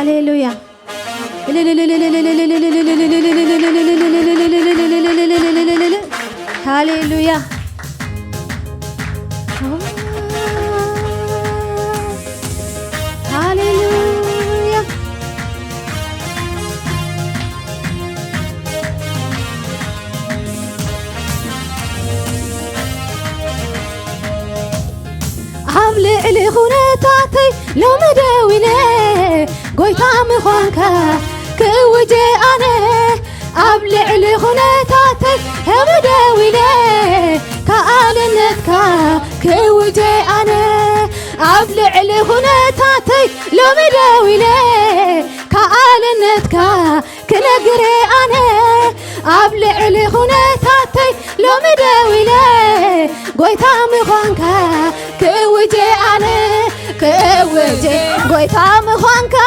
هاليلويا هاليلويا هاليلويا عامل إلي خونتاتي لو مداويني قويت عم خوانكا كوجي أنا عامل إلي خونتاتي لو مداويني كألنتكا كوجي أنا عامل إلي خونتاتي لو مداويني كألنتكا كنقري أنا عامل إلي خونتاتي لو مداويني قويت عم خوانكا كوجي أنا كوجي قويت عم خوانكا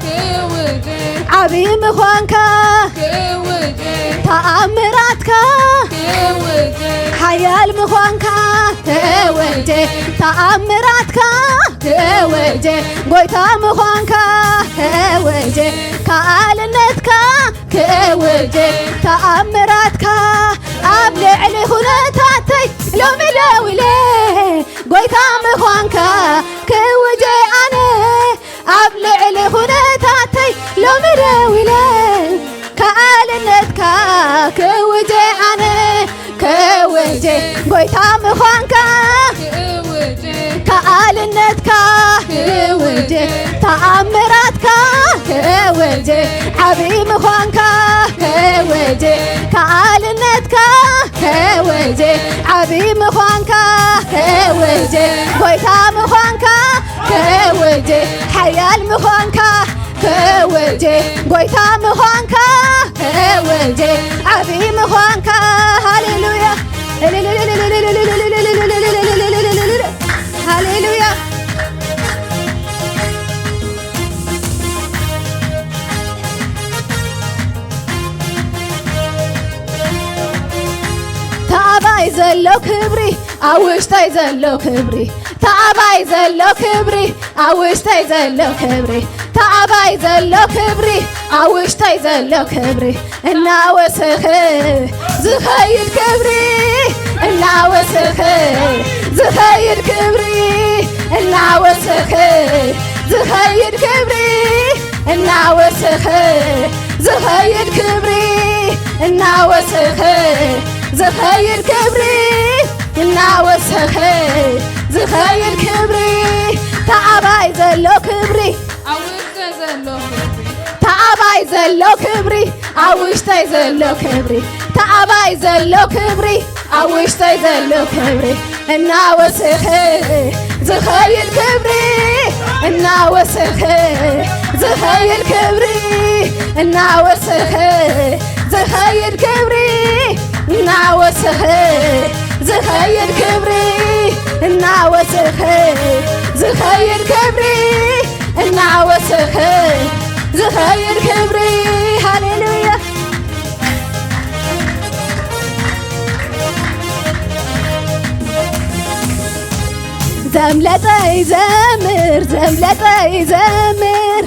كوجي عبيم خوانكا كوجي تأمراتكا كوجي حيال مخوانكا كوجي تأمراتكا كوجي قويت عم خوانكا كوجي كألنتكا كوجي تأمراتكا أبلع لي خناتاتي لو ملاولي قويت عم خوانكا كوجي أنا أبلع لي خناتاتي لو ملاولي كألنتكا كوجي أنا كوجي قويت عم خوانكا كوجي كألنتكا كوجي تأمراتكا كوجي عبيم خوانكا كوجي كألنتكا كوجي عبيم خوانكا كوجي قويت عم خوانكا كوجي حيال مخوانكا كوجي قويت عم خوانكا كوجي عبيم خوانكا هاليلويا هاليلويا تعباي زلو كبري أوشتاي زلو كبري تعباي زلو كبري أوشتاي زلو كبري تعباي زلو كبري أوشتاي زلو كبري إنا وسخي زخيل كبري إنا وسخي زخيل كبري إنا وسخي زخيل كبري إنا وسخي زخيل كبري إنا وسخي زخيل كبري إنا وسخي زخيل كبري تعباي زلو كبري أوشتاي زلو كبري تعباي زلو كبري أوشتاي زلو كبري تعباي زلو كبري أوشتاي زلو كبري إنا وسخي زخيل كبري إنا وسخي زخيل كبري إنا وسخي زخيل كبري إنا وسخي زخيل كبري إنا وسخي زخيل كبري إنا وسخي زخيل كبري هاليلويا زملتي زمر زملتي زمر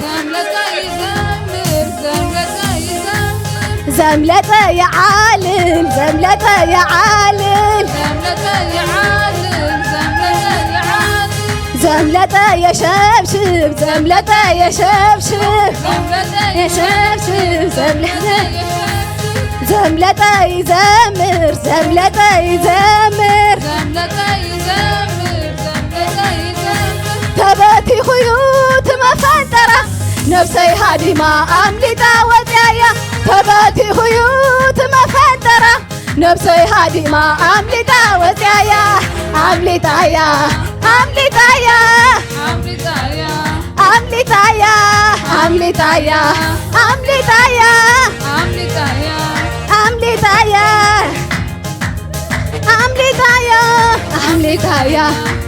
زملتي يا عالل زملتي يا عالل زملتي يا شبشب زملتي يا شبشب يا شبشب زملتي زمر زملتي زمر تباتي خيوط مفنترة نفسي هادي ما أمليتا وزايا تباتي خيوط مفنترة نفسي هادي ما أمليتا وزايا أمليتايا أمليتايا أمليتايا أمليتايا أمليتايا أمليتايا أمليتايا أمليتايا أمليتايا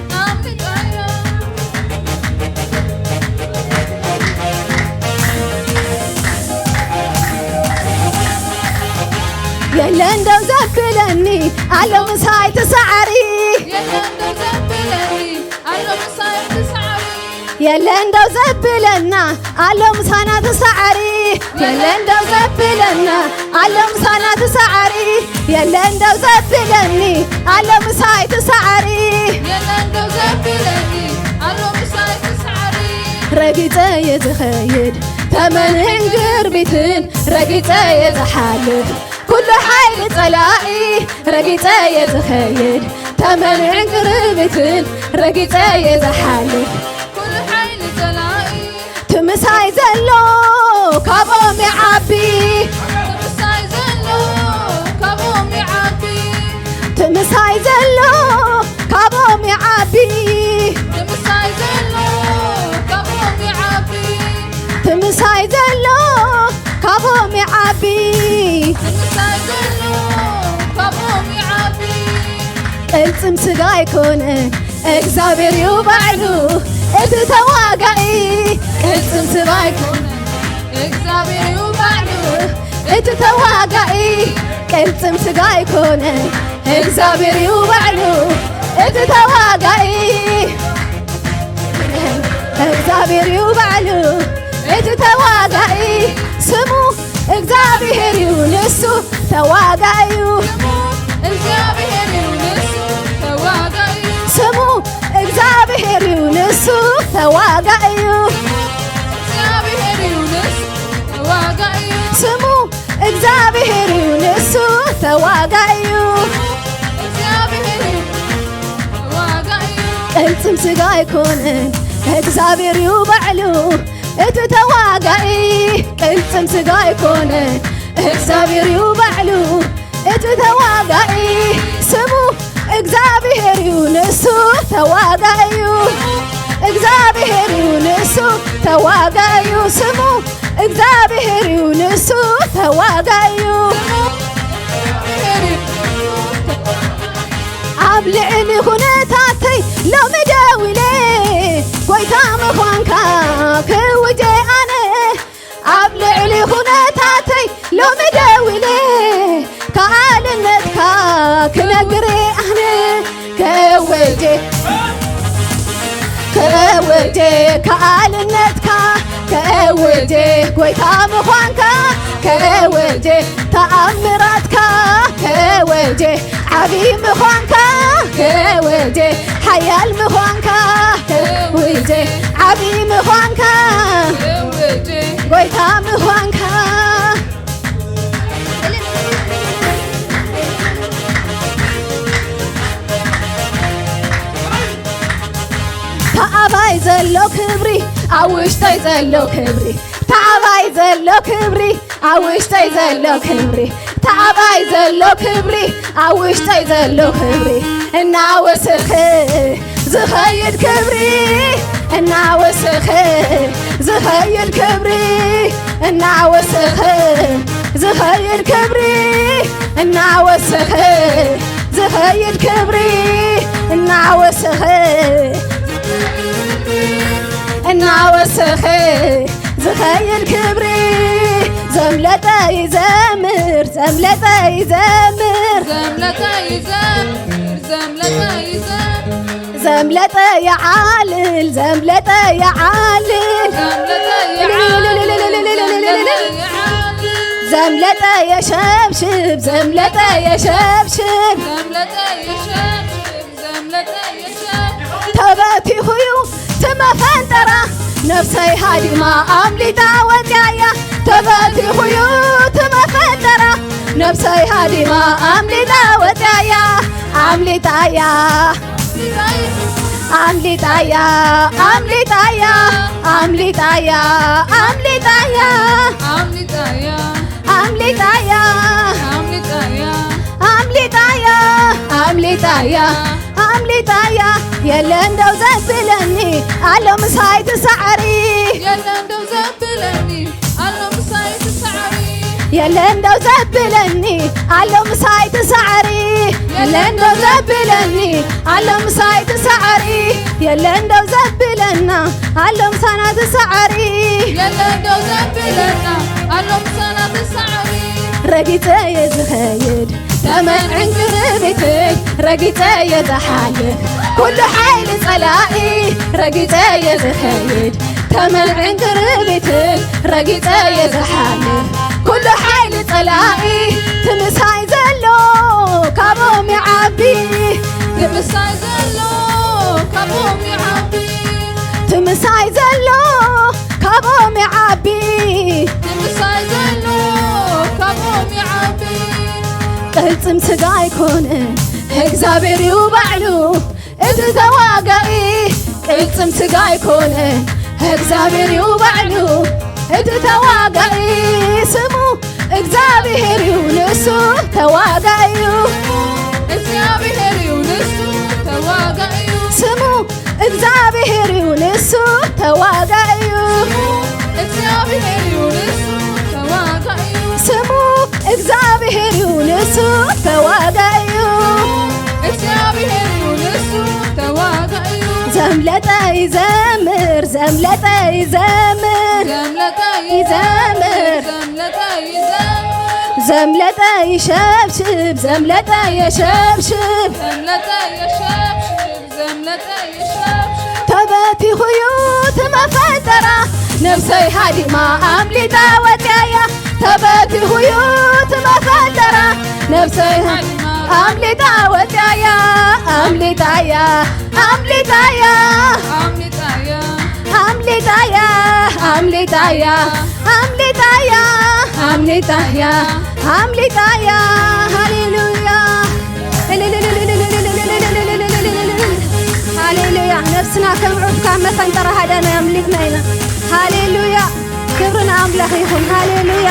يلندو زبلني على مسايت سعري يلندو زبلني على مسايت سعري يلا اندو زبلنا علم سنة سعري يلا اندو زبلنا علم سنة سعري يلا اندو زبلني علم سايت سعري يلا اندو زبلني علم سايت سعري رقيته يتخيل ثمن قربتن رقيته يتحالف كل حال طلائي رقيته يتخيل ثمن قربتن رقيته يتحالف كل حال طلائي تمساي زلو كابوم يعبي تمساي زلو كابوم يعبي تمساي زلو كابوم يعبي تمساي زلو كابوم يعبي تمساي زلو كابوم يعبي تمساي زلو كابوم يعبي التم سقا يكون اكزابير يوبعلو اتتواقعي التم سقا يكون اكزابير يوبعلو اتتواقعي التم سقا يكون اكزابير يوبعلو اتتواقعي اكزابير يوبعلو اتتواقعي سمو اكزابير يونسو تواقعيو እግዚአብሔር ይነሱ ተዋጋዩ ስሙ እግዚአብሔር ይነሱ ተዋጋዩ እግዚአብሔር ይነሱ ተዋጋዩ ስሙ እግዚአብሔር ይነሱ ተዋጋዩ እግዚአብሔር ተዋጋዩ ቅልጽም ስጋ ይኮንን እግዚአብሔር ይባዕሉ እቲ ተዋጋይ ቅልጽም ስጋ ይኮንን እግዚአብሔር ይባዕሉ እቲ ተዋጋይ ስሙ እግዚአብሔር ይነሱ ተዋጋዩ እግዚአብሔር ይነሱ ተዋጋዩ ስሙ እግዚአብሔር ይነሱ ተዋጋዩ ኣብ ልዕሊ ኩነታተይ ሎሚ ደው ኢለ ጎይታ ምዃንካ ክውጀ ኣነ ኣብ ልዕሊ ኩነታተይ ሎሚ ደው ኢለ ከኣልነትካ ክነግር ኣነ ከውጀ ከኣልነትካ ከውጀ ጎይታ ምዃንካ ከውጀ ተኣምራትካ ከውጀ ዓብይ ምዃንካ ከውጀ ሓያል ምዃንካ ከውጀ ዓብይ ምዃንካ ጎይታ ምዃንካ ተዓባይ ዘሎ ክብሪ ኣብ ውሽጠይ ዘሎ ክብሪ ተዓባይ ዘሎ ክብሪ ኣብ ውሽጠይ ዘሎ ክብሪ ተዓባይ ዘሎ ክብሪ ኣብ ውሽጠይ ዘሎ ክብሪ እናወስኽ ዝኸይድ ክብሪ እናወስኽ ዝኸይድ ክብሪ እናወስኽ ዝኸይድ ክብሪ እናወስኽ ዝኸይድ ክብሪ እናወስኽ እናወስኽ ዝኸይድ ክብሪ ዘምለጠ ይዘምር ዘምለጠ ይዘምር ዘምለጠ ይዘምር ዘምለጠ ይዘምር ዘምለጠ يعالل ዘምለጠ يعالل ዘምለጠ يشبشب ዘምለጠ يشبشب ዘምለጠ يشبشب ዘምለጠ يشبشب ተበቲኹዩ ትመፈንጠራ ነፍሰይ ሃዲማ ኣምሊጣ ወፅያያ ተበቲኹዩ ትመፈንጠራ ነፍሰይ ሃዲማ ኣምሊጣ ወፅያያ ኣምሊጣያ አምሊጣያ አምሊጣያ አምሊጣያ አምሊጣያ አምሊጣያ አምሊጣያ አምሊጣያ አምሊጣያ አምሊጣያ አምሊጣያ የለ እንደው ዘብለኒ አለው ምሳይ ትሳዕሪ የለ እንደው ዘብለኒ አለው ምሳይ ትሳዕሪ የለ እንደው ዘብለኒ አለው ምሳይ ትሳዕሪ የለ እንደው ዘብለኒ አለው ምሳይ ትሳዕሪ የለ እንደው ዘብለና አለው ምሳና ትሳዕሪ የለ እንደው ዘብለና አለው ምሳና ትሳዕሪ ረጊፀ የዝኸይድ تمنعن قربتك رقيتي يزحالك كل حيل صلائي رقيتي يزخيد تمنعن قربتك رقيتي يزحالك كل حيل صلائي تمساي زلو كابوم يعبي تمساي زلو كابوم يعبي تمساي زلو كابوم يعبي تمساي زلو كابوم يعبي قلتم سقا يكون እግዚአብሔር ይውባዕሉ እቲ ተዋጋኢ ቅልጽም ስጋ ይኮነ እግዚአብሔር ይውባዕሉ እቲ ተዋጋኢ ስሙ እግዚአብሔር ይውንሱ ተዋጋዩ እግዚአብሔር ይውንሱ ተዋጋዩ ስሙ እግዚአብሔር ይውንሱ ተዋጋዩ እግዚአብሔር ይውንሱ ተዋጋዩ ስሙ እግዚአብሔር ይውንሱ ተዋጋዩ እግዚአብሔር ይውንሱ ተዋጋዩ ዘምለጠ ይዘምር ዘምለጠ ይዘምር ዘምለጠ ይዘምር ዘምለጠ ይዘምር ዘምለጠ ይሸብሽብ ዘምለጠ ይሸብሽብ ዘምለጠ ይሸብሽብ ዘምለጠ ይሸብሽብ ተበቲኹዩ ትመፈጠራ ነፍሰይ ሃዲማ አምሊጣ ወጥያያ ተበቲኹዩ ትመፈጠራ ነፍሰይ አምሊጣ ወጥያያ አምሊጣያ አምሊጣያ አምሊጣያ አምሊጣያ አምሊጣያ አምሊጣያ አምሊጣያ አምሊጣያ ሃሌሉያ ሃሌሉያ ነፍስና ከምዑድካ መፈንጠራ ሃዳና አምሊጥና ኢና ሃሌሉያ ክብርና አምላኽ ይኹን ሃሌሉያ